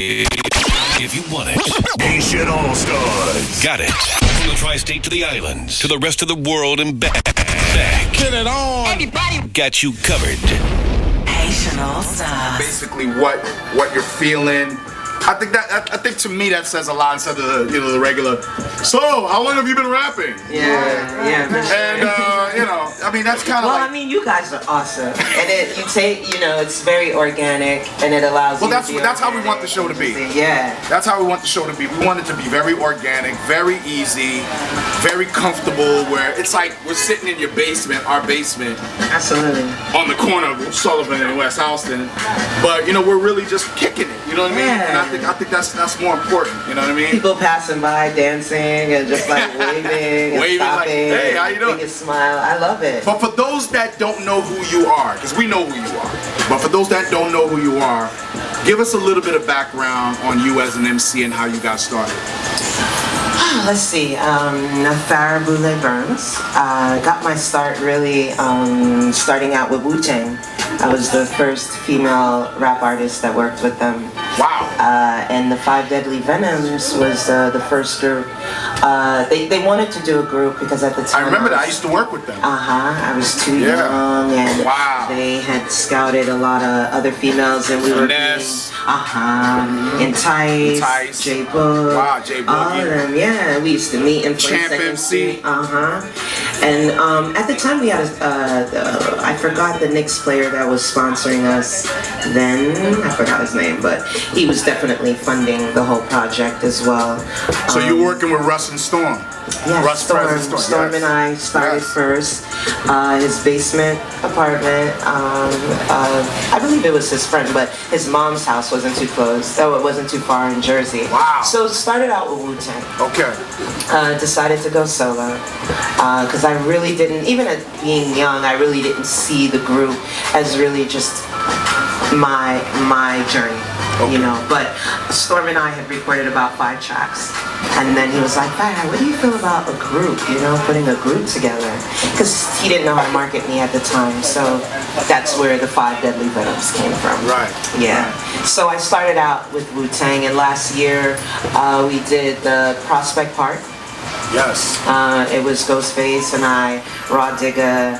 If you want it, Haitian All-StarZ got it. From the tri-state to the islands, to the rest of the world and back. Get it on. Everybody got you covered. Haitian All-StarZ. Basically, what you're feeling. I think to me that says a lot instead of the regular. So, how long have you been rapping? Yeah, for sure. And I mean that's kind of. Well, like, I mean, you guys are awesome, and you take, it's very organic, and it allows. Well, you that's how we want the show to be. Yeah. That's how we want the show to be. We want it to be very organic, very easy, very comfortable. Where it's like we're sitting in your basement, our basement. Absolutely. On the corner of Sullivan and West Houston, but we're really just kicking it. You know what I mean? Yeah. And I think that's more important. You know what I mean? People passing by, dancing, and just like waving, and stopping, like, hey, how you doing? Making smile. I love it. But for those that don't know who you are, because we know who you are, but for those that don't know who you are, give us a little bit of background on you as an MC and how you got started. Let's see, Farrah Burns. Got my start really starting out with Wu-Tang. I was the first female rap artist that worked with them. Wow. And the Five Deadly Venoms was the first group. They wanted to do a group because at the time I remember that. I used to work with them. I was too young, and they had scouted a lot of other females, and we were Entice, J-Boog, wow, J-Boog, all of them, yeah. We used to meet in Champ MC. And at the time we had I forgot the Knicks player that was sponsoring us then. I forgot his name, but he was definitely funding the whole project as well. So you're working with Russ and Storm? Yeah, Russ Storm and I started first. His basement apartment. I believe it was his friend, but his mom's house wasn't too close. So it wasn't too far in Jersey. Wow. So started out with Wu-Tang. Okay. Decided to go solo because I really didn't, even at being young, I really didn't see the group as really just my journey. Okay. But Storm and I had recorded about 5 tracks, and then he was like, "Farrah, what do you feel about a group? Putting a group together?" Because he didn't know how to market me at the time, so that's where the Five Deadly Venoms came from. Right. Yeah. So I started out with Wu-Tang, and last year we did the Prospect Park. Yes. It was Ghostface and I, Raw Digga,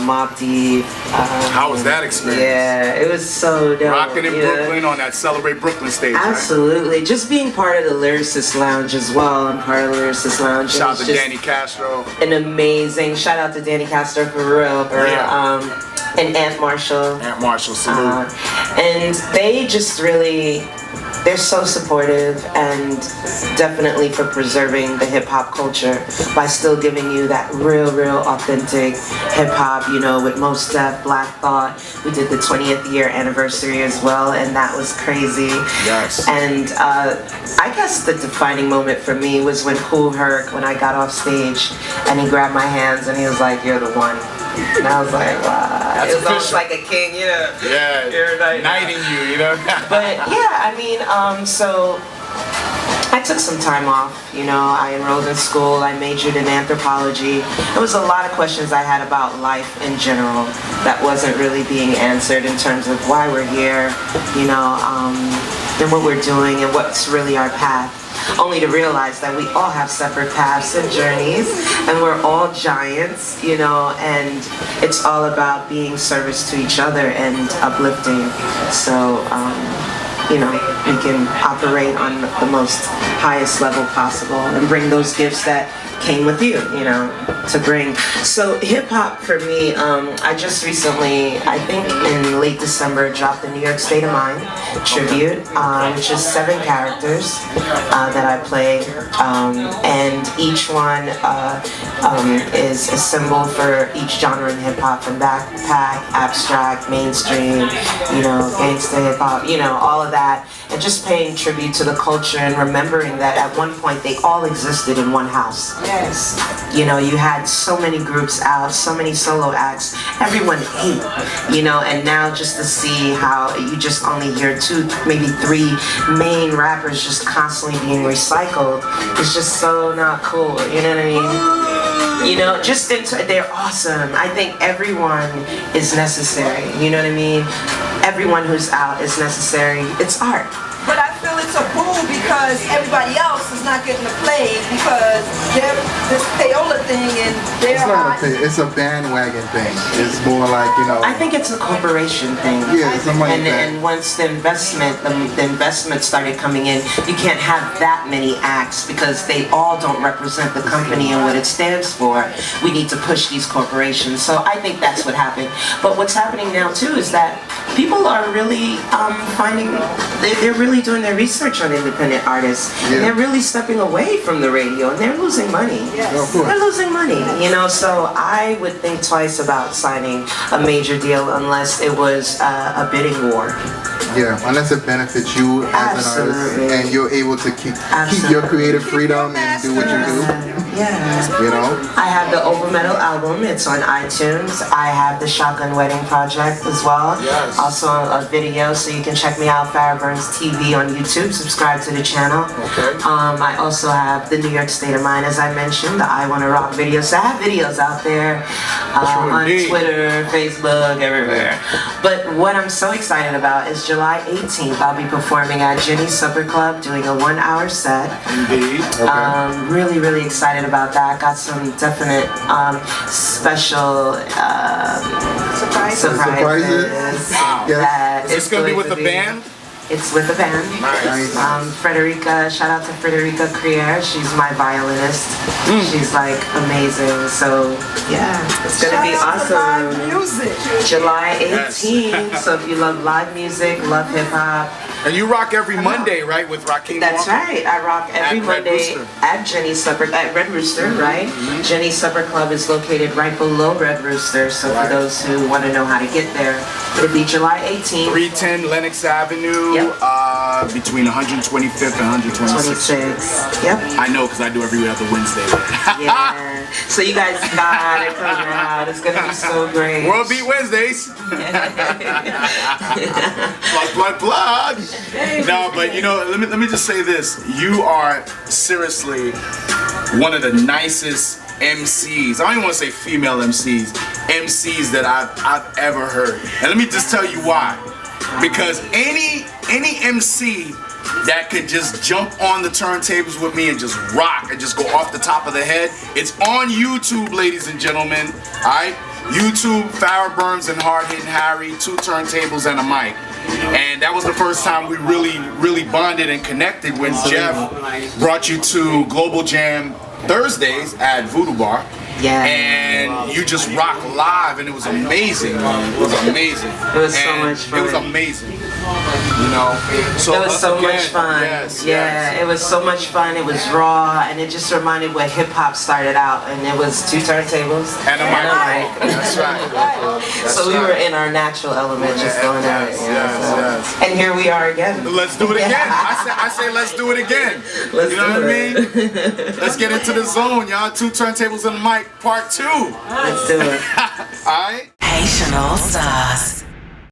Mobb Deep. How was that experience? Yeah, it was so dope. Rocking in Brooklyn on that Celebrate Brooklyn stage. Absolutely. Right? Just being part of the Lyricist Lounge as well. I'm part of the Lyricist Lounge. Shout out to Danny Castro. An amazing, shout out to Danny Castro for real. And Aunt Marshall. Aunt Marshall, salute. And they just really, they're so supportive and definitely for preserving the hip-hop culture by still giving you that real authentic hip-hop, with Mos Def, Black Thought. We did the 20th year anniversary as well, and that was crazy. Yes. And I guess the defining moment for me was when Kool Herc, when I got off stage and he grabbed my hands and he was like, "You're the one." And I was like, wow. That's it was official. almost like a king, Yeah, knighting you, But yeah, I mean, so I took some time off, I enrolled in school, I majored in anthropology. There was a lot of questions I had about life in general that wasn't really being answered in terms of why we're here, and what we're doing and what's really our path. Only to realize that we all have separate paths and journeys, and we're all giants, and it's all about being service to each other and uplifting. So, we can operate on the most highest level possible and bring those gifts that came with you, to bring. So hip-hop for me, I just recently, I think in late December, dropped the New York State of Mind tribute, which is 7 characters that I play, and each one is a symbol for each genre in hip-hop, from backpack, abstract, mainstream, gangsta hip-hop, all of that, and just paying tribute to the culture and remembering that at one point they all existed in one house. Yes. You had so many groups out, so many solo acts, everyone ate, and now just to see how you just only hear 2, maybe 3 main rappers just constantly being recycled is just so not cool, you know what I mean? They're awesome. I think everyone is necessary, you know what I mean? Everyone who's out is necessary. It's art. But I feel it's a boom because everybody else is not getting to play because they're this payola thing and they're It's not a thing. It's a bandwagon thing. It's more like, you know. I think it's a corporation thing. Yeah, it's a money thing. And once the investment started coming in, you can't have that many acts because they all don't represent the company and what it stands for. We need to push these corporations. So I think that's what happened. But what's happening now too is that people are really they're really doing their research on independent artists. Yeah. And they're really stepping away from the radio and they're losing money. Yes. They're losing money, you know, so I would think twice about signing a major deal unless it was a bidding war. Yeah, unless it benefits you as an artist and you're able to keep your creative freedom and do what you do. Yeah. You know? I have the Over Metal album. It's on iTunes. I have the Shotgun Wedding Project as well. Yes. Also a video, so you can check me out, Farrah Burns TV on YouTube. Subscribe to the channel. Okay. I also have the New York State of Mind, as I mentioned, the I Wanna Rock videos. So I have videos out there on Twitter, Facebook, everywhere. But what I'm so excited about is July 18th, I'll be performing at Jenny's Supper Club, doing a 1-hour set. Indeed. Okay. Really, really excited about that. Got some definite special surprises. Wow. Yes. Is this going to be with the band? It's with the band. Nice. Frederica, shout out to Frederica Crier. She's my violinist. She's like amazing. So yeah, it's gonna be awesome. Live music. July 18th. So if you love live music, love hip hop. And you rock every Monday, right, with Rakim That's Walker? right. I rock every At Red Monday Rooster. at Jenny's Supper at Red Rooster, right? Jenny's Supper Club is located right below Red Rooster. So Right. for those who want to know how to get there, it'll be July 18th. 310 Lenox Avenue, Yep. between 125th and 126th. 26. Yep. I know because I do every other Wednesday. Yeah. So you guys gotta come out. It's gonna be so great. World Beat Wednesdays. Plug. No, but you know, let me just say this. You are seriously one of the nicest MCs. I don't even want to say female MCs that I've ever heard. And let me just tell you why. Because any MC that could just jump on the turntables with me and just rock and just go off the top of the head, it's on YouTube, ladies and gentlemen. Alright? YouTube, Farrah Burns and Hard Hittin Harry, 2 turntables and a mic. And that was the first time we really bonded and connected when Jeff brought you to Global Jam Thursdays at Voodoo Bar. Yeah. And you just rock live and it was amazing, man. It was amazing. It was so much fun. It was amazing. You know? So It was so again, much fun. Yes. It was so much fun. It was raw, and it just reminded what hip hop started out. And it was 2 turntables And a mic. That's right. So we were in our natural element, just going at it. Yes. And here we are again. Let's do it again. I say let's do it again. Let's you know do what it. I mean? Let's get into the zone, y'all. 2 turntables and a mic, part 2. Let's do it. All right. Haitian All-StarZ.